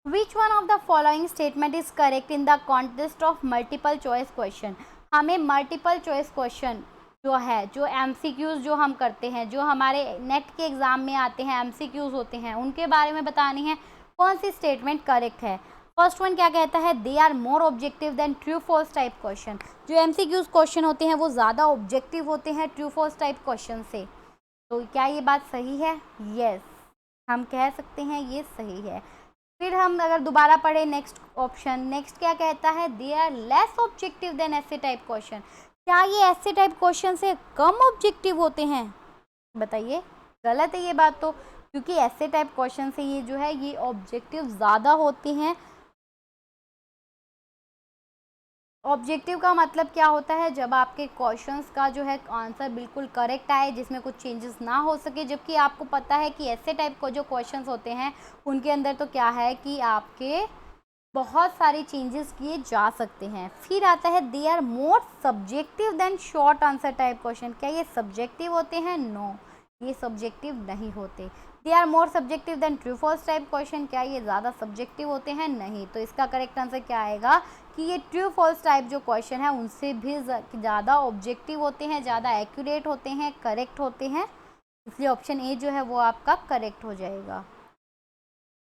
S1: which one of the following statement is correct in the contest of multiple choice question. हमें मल्टीपल चॉइस क्वेश्चन जो है, जो एमसीक्यूज जो हम करते हैं, जो हमारे नेट के एग्जाम में आते हैं, एमसीक्यूज होते हैं, उनके बारे में बतानी है कौन सी स्टेटमेंट करेक्ट है। फर्स्ट वन क्या कहता है, they are more objective than true false type question. जो एमसीक्यूज क्वेश्चन होते हैं वो ज़्यादा ऑब्जेक्टिव होते हैं ट्रू फॉल्स टाइप क्वेश्चन से। तो क्या ये बात सही है? यस, हम कह सकते हैं ये सही है। फिर हम अगर दोबारा पढ़े नेक्स्ट ऑप्शन, नेक्स्ट क्या कहता है, they are less objective than ऐसे टाइप क्वेश्चन। क्या ये ऐसे टाइप क्वेश्चन से कम ऑब्जेक्टिव होते हैं? बताइए, गलत है ये बात तो, क्योंकि ऐसे टाइप क्वेश्चन से ये जो है ये ऑब्जेक्टिव ज़्यादा होते हैं। ऑब्जेक्टिव का मतलब क्या होता है, जब आपके क्वेश्चंस का जो है आंसर बिल्कुल करेक्ट आए, जिसमें कुछ चेंजेस ना हो सके। जबकि आपको पता है कि ऐसे टाइप को जो क्वेश्चंस होते हैं उनके अंदर तो क्या है कि आपके बहुत सारे चेंजेस किए जा सकते हैं। फिर आता है they are more subjective than short answer type question. क्या ये सब्जेक्टिव होते हैं? नो, ये सब्जेक्टिव नहीं होते। They are more subjective than true false type question. क्या ये ज़्यादा सब्जेक्टिव होते हैं? नहीं। तो इसका करेक्ट आंसर क्या आएगा कि ये ट्रू फॉल्स टाइप जो क्वेश्चन है उनसे भी ज़्यादा ऑब्जेक्टिव होते हैं, ज़्यादा एक्यूरेट होते हैं, करेक्ट होते हैं। इसलिए ऑप्शन ए जो है वो आपका करेक्ट हो जाएगा।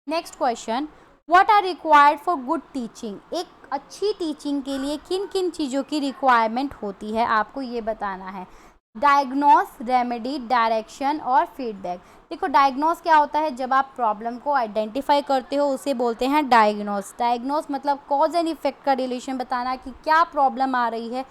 S1: Next question, what are required for good teaching. एक अच्छी टीचिंग के लिए किन किन चीज़ों की रिक्वायरमेंट होती है, आपको ये बताना है। डायग्नोस, रेमेडी, डायरेक्शन और फीडबैक। देखो डायग्नोस क्या होता है, जब आप प्रॉब्लम को आइडेंटिफाई करते हो उसे बोलते हैं डायग्नोस। डायग्नोस मतलब कॉज एंड इफेक्ट का रिलेशन बताना कि क्या प्रॉब्लम आ रही है,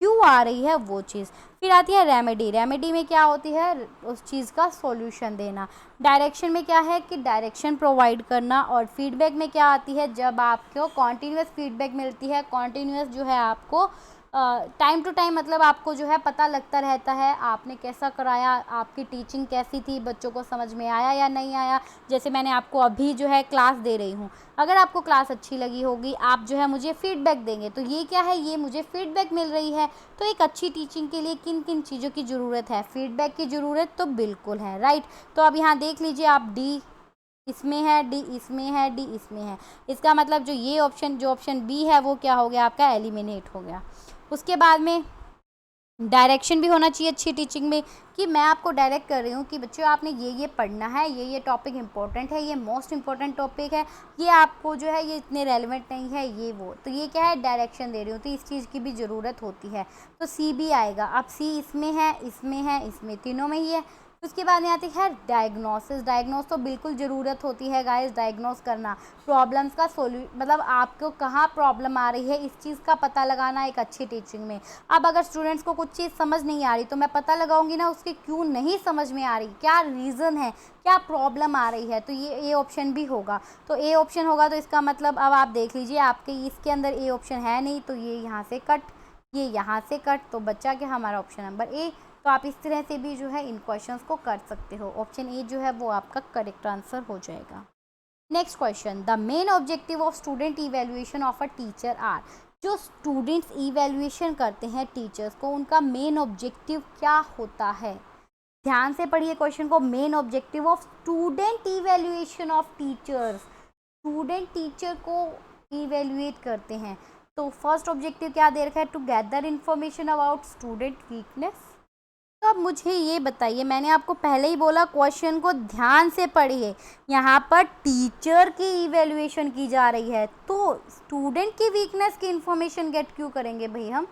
S1: क्यों आ रही है वो चीज़। फिर आती है रेमेडी। रेमेडी में क्या होती है, उस चीज़ का सॉल्यूशन देना। डायरेक्शन में क्या है कि डायरेक्शन प्रोवाइड करना। और फीडबैक में क्या आती है, जब आपको कॉन्टीन्यूस फीडबैक मिलती है, कॉन्टीन्यूस जो है आपको टाइम टू टाइम मतलब आपको जो है पता लगता रहता है आपने कैसा कराया, आपकी टीचिंग कैसी थी, बच्चों को समझ में आया या नहीं आया। जैसे मैंने आपको अभी जो है क्लास दे रही हूँ, अगर आपको क्लास अच्छी लगी होगी, आप जो है मुझे फीडबैक देंगे, तो ये क्या है, ये मुझे फीडबैक मिल रही है। तो एक अच्छी टीचिंग के लिए किन किन चीज़ों की ज़रूरत है, फीडबैक की ज़रूरत तो बिल्कुल है, राइट। तो अब यहाँ देख लीजिए आप, डी इसमें है, डी इसमें है, डी इसमें है। इसका मतलब जो ये ऑप्शन, जो ऑप्शन बी है वो क्या हो गया आपका, एलिमिनेट हो गया। उसके बाद में डायरेक्शन भी होना चाहिए अच्छी टीचिंग में, कि मैं आपको डायरेक्ट कर रही हूँ कि बच्चों आपने ये पढ़ना है, ये टॉपिक इंपॉर्टेंट है, ये मोस्ट इंपॉर्टेंट टॉपिक है, ये आपको जो है ये इतने रेलिवेंट नहीं है, ये वो। तो ये क्या है, डायरेक्शन दे रही हूँ, तो इस चीज़ की भी ज़रूरत होती है। तो सी भी आएगा। अब सी इसमें है, इसमें है, इसमें, तीनों में ही है। उसके बाद में आती है डायग्नोसिस। डायग्नोस तो बिल्कुल ज़रूरत होती है गाइस, डायग्नोस करना, प्रॉब्लम्स का मतलब आपको कहाँ प्रॉब्लम आ रही है इस चीज़ का पता लगाना एक अच्छी टीचिंग में। अब अगर स्टूडेंट्स को कुछ चीज़ समझ नहीं आ रही तो मैं पता लगाऊंगी ना उसकी क्यों नहीं समझ में आ रही, क्या रीज़न है, क्या प्रॉब्लम आ रही है। तो ये ऑप्शन भी होगा। तो ए ऑप्शन होगा, तो इसका मतलब अब आप देख लीजिए आपके इसके अंदर ए ऑप्शन है नहीं, तो ये यहाँ से कट, ये यहाँ से कट, तो बच्चा क्या हमारा ऑप्शन नंबर ए। तो आप इस तरह से भी जो है इन क्वेश्चंस को कर सकते हो। ऑप्शन ए जो है वो आपका करेक्ट आंसर हो जाएगा। Next question, the main objective of student evaluation of a teacher are. जो स्टूडेंट्स इवेल्युएशन करते हैं टीचर्स को, उनका मेन ऑब्जेक्टिव क्या होता है। ध्यान से पढ़िए क्वेश्चन को। Main objective of student evaluation of teachers, student teacher को इवेल्युएट करते हैं। तो फर्स्ट ऑब्जेक्टिव क्या दे रखा है, to gather information about student weakness. तो अब मुझे ये बताइए, मैंने आपको पहले ही बोला क्वेश्चन को ध्यान से पढ़िए, यहाँ पर टीचर की इवैल्यूएशन की जा रही है, तो स्टूडेंट की वीकनेस की इन्फॉर्मेशन गेट क्यों करेंगे भाई हम?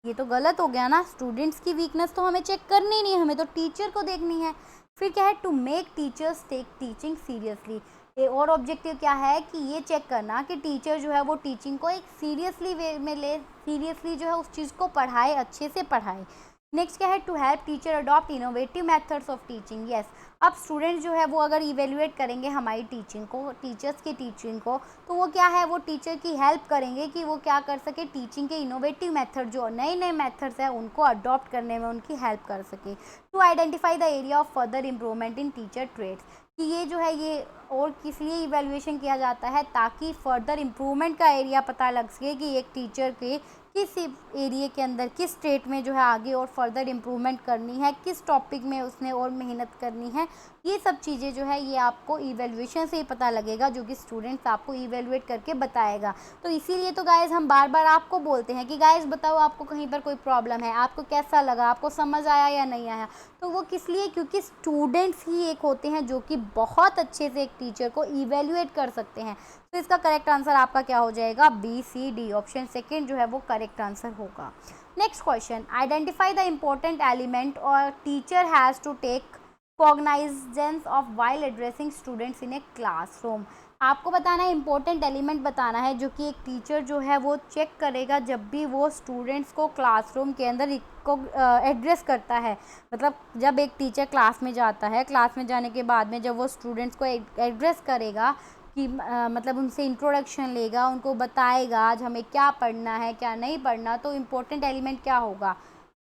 S1: ये तो गलत हो गया ना। स्टूडेंट्स की वीकनेस तो हमें चेक करनी नहीं है, हमें तो टीचर को देखनी है। फिर क्या है, to make teachers take teaching seriously. और ऑब्जेक्टिव क्या है कि ये चेक करना कि टीचर जो है वो टीचिंग को एक सीरियसली वे में ले, सीरियसली जो है उस चीज़ को पढ़ाए, अच्छे से पढ़ाए। नेक्स्ट क्या है, to help teacher adopt innovative methods of teaching. Yes, अब स्टूडेंट जो है वो अगर इवेल्युएट करेंगे हमारी टीचिंग को, टीचर्स की टीचिंग को, तो वो क्या है, वो टीचर की हेल्प करेंगे कि वो क्या कर सके, टीचिंग के इनोवेटिव मेथड जो नए नए मेथड्स हैं उनको अडॉप्ट करने में उनकी हेल्प कर सके। To identify the area of further improvement in teacher trades, कि ये जो है ये और किस लिए इवैल्यूएशन किया जाता है, ताकि फर्दर इम्प्रूवमेंट का एरिया पता लग सके कि एक टीचर के किस एरिया के अंदर, किस स्टेट में जो है आगे और फर्दर इम्प्रूवमेंट करनी है, किस टॉपिक में उसने और मेहनत करनी है। ये सब चीज़ें जो है ये आपको इवैल्यूएशन से ही पता लगेगा, जो कि स्टूडेंट्स आपको इवैल्यूएट करके बताएगा। तो इसीलिए तो गाइज़ हम बार बार आपको बोलते हैं कि गाइज़ बताओ आपको कहीं पर कोई प्रॉब्लम है, आपको कैसा लगा, आपको समझ आया या नहीं आया। तो वो किस लिए, क्योंकि स्टूडेंट्स ही एक होते हैं जो कि बहुत अच्छे से एक टीचर को इवैल्यूएट कर सकते हैं। तो इसका करेक्ट आंसर आपका क्या हो जाएगा, B C D, option second जो है वो करेक्ट आंसर होगा। Next question, identify the important element और teacher has to take cognizance of while addressing students in a classroom. आपको बताना है, इम्पोर्टेंट एलिमेंट बताना है जो कि एक टीचर जो है वो चेक करेगा जब भी वो स्टूडेंट्स को क्लासरूम के अंदर को एड्रेस करता है। मतलब जब एक टीचर क्लास में जाता है, क्लास में जाने के बाद में जब वो स्टूडेंट्स को एड्रेस करेगा कि मतलब उनसे इंट्रोडक्शन लेगा, उनको बताएगा आज हमें क्या पढ़ना है क्या नहीं पढ़ना, तो इम्पोर्टेंट एलिमेंट क्या होगा,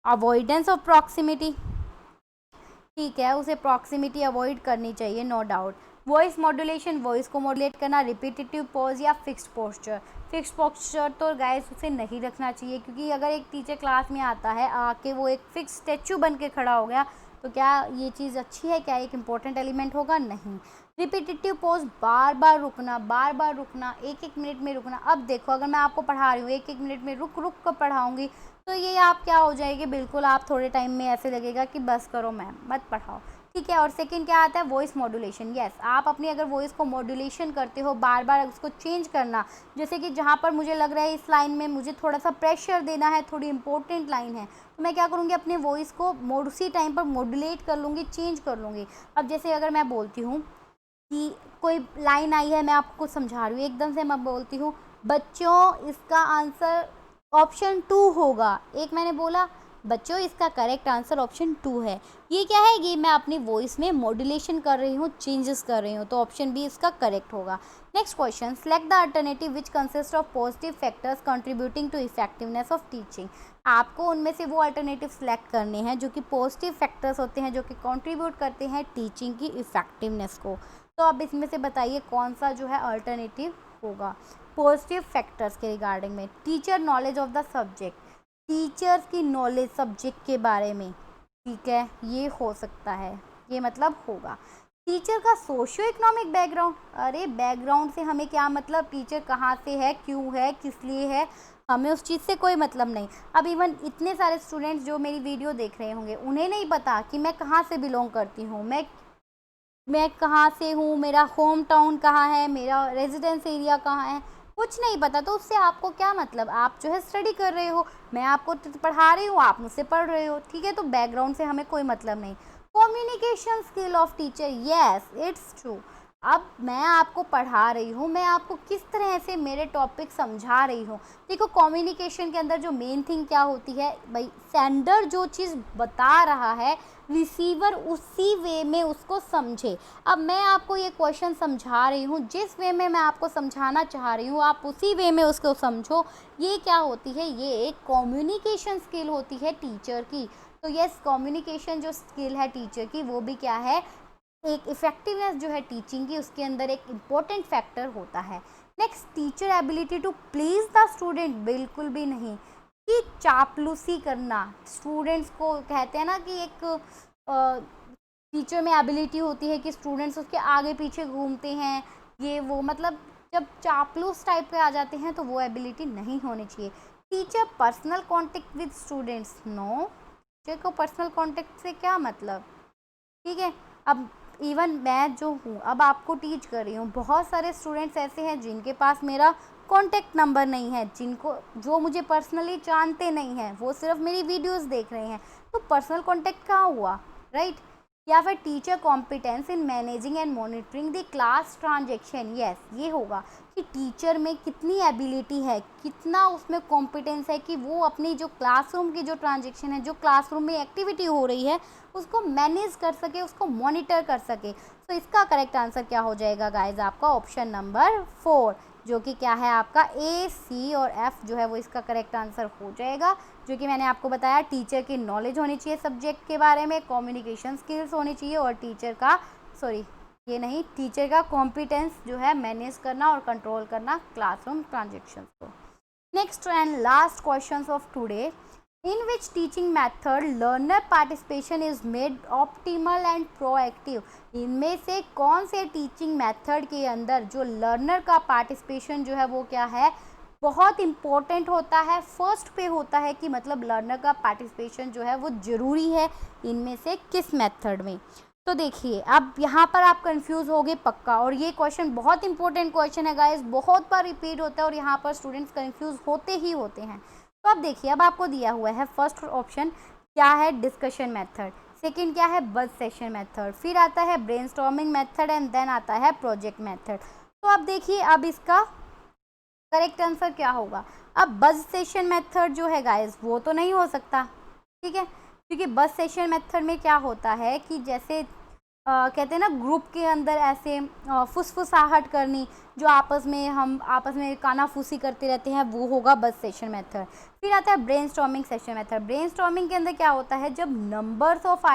S1: अवॉइडेंस ऑफ प्रॉक्सिमिटी। ठीक है, उसे प्रॉक्सिमिटी अवॉइड करनी चाहिए, no doubt. Voice modulation, voice को मॉड्यूलेट करना, रिपीटेटिव पॉज या फिक्स्ड पोस्चर। फिक्स्ड पोस्चर तो गाइस उसे नहीं रखना चाहिए, क्योंकि अगर एक टीचर क्लास में आता है आके वो एक फिक्स स्टैचू बन के खड़ा हो गया, तो क्या ये चीज़ अच्छी है, क्या एक इम्पॉर्टेंट एलिमेंट होगा, नहीं। रिपीटेटिव पॉज, बार बार रुकना, एक एक मिनट में रुकना। अब देखो अगर मैं आपको पढ़ा रही हूँ, एक एक मिनट में रुक रुक कर पढ़ाऊँगी, तो ये आप क्या हो जाएगी, बिल्कुल आप थोड़े टाइम में ऐसे लगेगा कि बस करो मैम मत पढ़ाओ। ठीक है, और सेकंड क्या आता है, वॉइस मॉड्यूलेशन। यस, आप अपनी अगर वॉइस को मॉड्यूलेशन करते हो, बार बार उसको चेंज करना, जैसे कि जहाँ पर मुझे लग रहा है इस लाइन में मुझे थोड़ा सा प्रेशर देना है, थोड़ी इंपॉर्टेंट लाइन है, तो मैं क्या करूँगी, अपने वॉइस को उसी टाइम पर मॉड्यूलेट कर लूँगी, चेंज कर लूँगी। अब जैसे अगर मैं बोलती हूँ कि कोई लाइन आई है, मैं आपको समझा रही हूँ, एकदम से मैं बोलती हूँ बच्चों इसका आंसर ऑप्शन 2 होगा, एक मैंने बोला बच्चों इसका करेक्ट आंसर ऑप्शन 2 है। ये क्या है, ये मैं अपनी वॉइस में मॉड्यूलेशन कर रही हूँ, चेंजेस कर रही हूँ, तो ऑप्शन बी इसका करेक्ट होगा। Next question, select the alternative which consist of positive factors contributing to effectiveness of teaching. आपको उनमें से वो अल्टरनेटिव सेलेक्ट करने हैं जो कि पॉजिटिव फैक्टर्स होते हैं, जो कि कंट्रीब्यूट करते हैं टीचिंग की इफेक्टिवनेस को। तो अब इसमें से बताइए कौन सा जो है अल्टरनेटिव होगा पॉजिटिव फैक्टर्स के रिगार्डिंग में। Teacher knowledge of the subject, teachers की नॉलेज सब्जेक्ट के बारे में, ठीक है, ये हो सकता है, ये मतलब होगा। टीचर का सोशियो इकोनॉमिक बैकग्राउंड, अरे बैकग्राउंड से हमें क्या मतलब, टीचर कहाँ से है, क्यों है, किस लिए है, हमें उस चीज़ से कोई मतलब नहीं। अब इवन इतने सारे स्टूडेंट्स जो मेरी वीडियो देख रहे होंगे, उन्हें नहीं पता कि मैं कहाँ से बिलोंग करती हूँ, मैं कहाँ से हूँ, मेरा होम टाउन कहाँ है, मेरा रेजिडेंस एरिया कहाँ है, कुछ नहीं पता। तो उससे आपको क्या मतलब, आप जो है स्टडी कर रहे हो, मैं आपको पढ़ा रही हूँ, आप मुझसे पढ़ रहे हो, ठीक है, तो बैकग्राउंड से हमें कोई मतलब नहीं। Communication skill of teacher, yes it's true. अब मैं आपको पढ़ा रही हूँ, मैं आपको किस तरह से मेरे टॉपिक समझा रही हूँ। देखो कम्युनिकेशन के अंदर जो मेन थिंग क्या होती है भाई, सेंडर जो चीज़ बता रहा है रिसीवर उसी वे में उसको समझे। अब मैं आपको ये क्वेश्चन समझा रही हूँ, जिस वे में मैं आपको समझाना चाह रही हूँ आप उसी वे में उसको समझो। ये क्या होती है, ये एक कम्युनिकेशन स्किल होती है टीचर की। तो यस, कम्युनिकेशन जो स्किल है टीचर की वो भी क्या है, एक इफेक्टिवनेस जो है टीचिंग की, उसके अंदर एक इम्पोर्टेंट फैक्टर होता है। Next, teacher ability to please the student, बिल्कुल भी नहीं कि चापलूसी करना। स्टूडेंट्स को कहते हैं ना कि एक टीचर में एबिलिटी होती है कि स्टूडेंट्स उसके आगे पीछे घूमते हैं, ये वो, मतलब जब चापलूस टाइप के आ जाते हैं तो वो एबिलिटी नहीं होनी चाहिए। Teacher personal contact with students, no. Teacher को पर्सनल कॉन्टेक्ट से क्या मतलब, ठीक है। अब इवन मैं जो हूँ, अब आपको टीच कर रही हूँ, बहुत सारे स्टूडेंट्स ऐसे हैं जिनके पास मेरा कॉन्टेक्ट नंबर नहीं है, जो मुझे पर्सनली जानते नहीं हैं, वो सिर्फ मेरी वीडियोस देख रहे हैं, तो पर्सनल कॉन्टेक्ट कहाँ हुआ, राइट। या फिर teacher competence in managing and monitoring the class transaction, yes, ये होगा कि टीचर में कितनी एबिलिटी है, कितना उसमें कॉम्पिटेंस है कि वो अपनी जो क्लासरूम की जो ट्रांजेक्शन है, जो क्लासरूम में एक्टिविटी हो रही है, उसको मैनेज कर सके, उसको मॉनिटर कर सके। तो इसका करेक्ट आंसर क्या हो जाएगा गाइज, आपका ऑप्शन नंबर 4, जो कि क्या है आपका A, C और F जो है वो इसका करेक्ट आंसर हो जाएगा। जो कि मैंने आपको बताया, टीचर की नॉलेज होनी चाहिए सब्जेक्ट के बारे में, कम्युनिकेशन स्किल्स होनी चाहिए, और टीचर का कॉम्पिटेंस जो है मैनेज करना और कंट्रोल करना क्लासरूम ट्रांजेक्शन्स को। Next and last question of today, in which teaching method learner participation is made optimal and proactive, इनमें से कौन से टीचिंग मेथड के अंदर जो लर्नर का पार्टिसिपेशन जो है वो क्या है, बहुत इम्पोर्टेंट होता है, फर्स्ट पे होता है, कि मतलब लर्नर का पार्टिसिपेशन जो है वो ज़रूरी है, इनमें से किस मेथड में। तो देखिए, अब यहाँ पर आप कंफ्यूज हो गए पक्का, और ये क्वेश्चन बहुत इंपॉर्टेंट क्वेश्चन है गाइस, बहुत बार रिपीट होता है और यहाँ पर स्टूडेंट्स कंफ्यूज होते ही होते हैं। तो अब देखिए, अब आपको दिया हुआ है फर्स्ट ऑप्शन क्या है, डिस्कशन मेथड, सेकंड क्या है, बज सेशन मेथड, फिर आता है ब्रेनस्टॉर्मिंग मेथड एंड देन आता है प्रोजेक्ट मेथड। तो अब देखिए, अब इसका करेक्ट आंसर क्या होगा। अब बज सेशन मेथड जो है गाइस वो तो नहीं हो सकता, ठीक है, क्योंकि बज सेशन मेथड में क्या होता है कि जैसे कहते हैं ना, ग्रुप के अंदर ऐसे फुसफुसाहट करनी, जो आपस में कानाफूसी करते रहते हैं, वो होगा बज सेशन मेथड। फिर आता है ब्रेनस्टॉर्मिंग सेशन मेथड। ब्रेनस्टॉर्मिंग के अंदर क्या होता है, जब नंबर ऑफ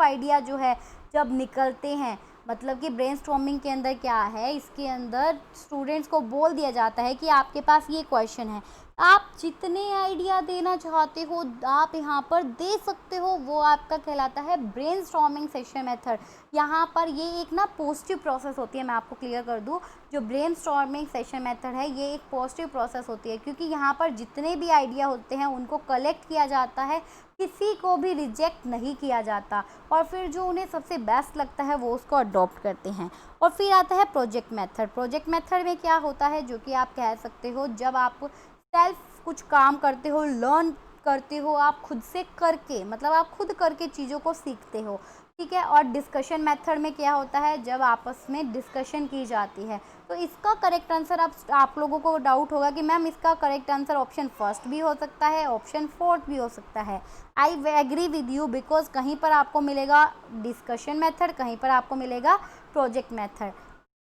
S1: आइडिया जो है जब निकलते हैं, मतलब कि ब्रेनस्टॉर्मिंग के अंदर क्या है, इसके अंदर स्टूडेंट्स को बोल दिया जाता है कि आपके पास ये क्वेश्चन है, आप जितने आइडिया देना चाहते हो आप यहाँ पर दे सकते हो, वो आपका कहलाता है ब्रेनस्टॉर्मिंग सेशन मेथड। यहाँ पर ये एक ना पॉजिटिव प्रोसेस होती है, मैं आपको क्लियर कर दूँ, जो ब्रेनस्टॉर्मिंग सेशन मेथड है ये एक पॉजिटिव प्रोसेस होती है, क्योंकि यहाँ पर जितने भी आइडिया होते हैं उनको कलेक्ट किया जाता है, किसी को भी रिजेक्ट नहीं किया जाता, और फिर जो उन्हें सबसे बेस्ट लगता है वो उसको अडॉप्ट करते हैं। और फिर आता है प्रोजेक्ट मेथड। प्रोजेक्ट मेथड में क्या होता है, जो कि आप कह सकते हो जब आप सेल्फ कुछ काम करते हो, लर्न करते हो, आप खुद से करके, मतलब आप खुद करके चीज़ों को सीखते हो, ठीक है। और डिस्कशन मेथड में क्या होता है, जब आपस में डिस्कशन की जाती है। तो इसका करेक्ट आंसर आप लोगों को डाउट होगा कि मैम इसका करेक्ट आंसर ऑप्शन फर्स्ट भी हो सकता है, ऑप्शन फोर्थ भी हो सकता है। I agree with you, because कहीं पर आपको मिलेगा डिस्कशन मेथड, कहीं पर आपको मिलेगा प्रोजेक्ट मेथड।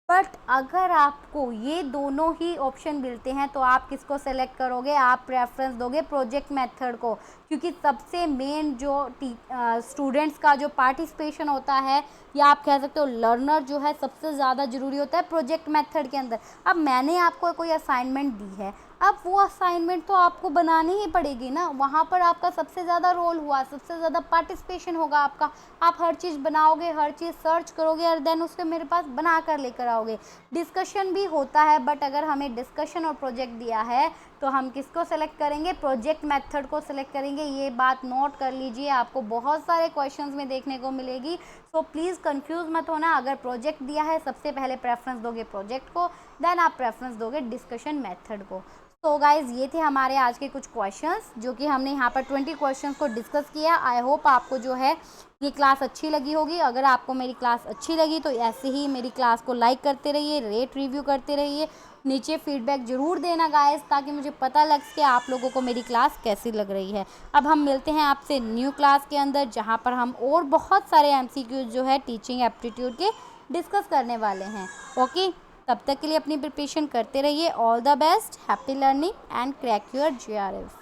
S1: बट अगर आपको ये दोनों ही ऑप्शन मिलते हैं तो आप किसको सेलेक्ट करोगे, आप प्रेफरेंस दोगे प्रोजेक्ट मेथड को, क्योंकि सबसे मेन जो स्टूडेंट्स का जो पार्टिसिपेशन होता है, या आप कह सकते हो लर्नर जो है सबसे ज़्यादा ज़रूरी होता है प्रोजेक्ट मेथड के अंदर। अब मैंने आपको कोई असाइनमेंट दी है, अब वो असाइनमेंट तो आपको बनानी ही पड़ेगी ना, वहाँ पर आपका सबसे ज़्यादा रोल हुआ, सबसे ज़्यादा पार्टिसिपेशन होगा आपका, आप हर चीज़ बनाओगे, हर चीज़ सर्च करोगे और देन उसके मेरे पास बना कर लेकर आओगे। डिस्कशन भी होता है, बट अगर हमें डिस्कशन और प्रोजेक्ट दिया है तो हम किसको सेलेक्ट करेंगे, प्रोजेक्ट मेथड को सेलेक्ट करेंगे। ये बात नोट कर लीजिए, आपको बहुत सारे क्वेश्चंस में देखने को मिलेगी, सो प्लीज़ कंफ्यूज मत होना। अगर प्रोजेक्ट दिया है सबसे पहले प्रेफरेंस दोगे प्रोजेक्ट को, देन आप प्रेफरेंस दोगे डिस्कशन मेथड को। तो गाइज़ ये थे हमारे आज के कुछ क्वेश्चंस, जो कि हमने यहाँ पर 20 क्वेश्चंस को डिस्कस किया। आई होप आपको जो है ये क्लास अच्छी लगी होगी। अगर आपको मेरी क्लास अच्छी लगी तो ऐसे ही मेरी क्लास को लाइक करते रहिए, रेट रिव्यू करते रहिए, नीचे फीडबैक ज़रूर देना गाइस, ताकि मुझे पता लग सके आप लोगों को मेरी क्लास कैसी लग रही है। अब हम मिलते हैं आपसे न्यू क्लास के अंदर, जहाँ पर हम और बहुत सारे MCQ जो है टीचिंग एप्टीट्यूड के डिस्कस करने वाले हैं। ओके, तब तक के लिए अपनी प्रिपरेशन करते रहिए। All the best, happy learning and crack your JRF।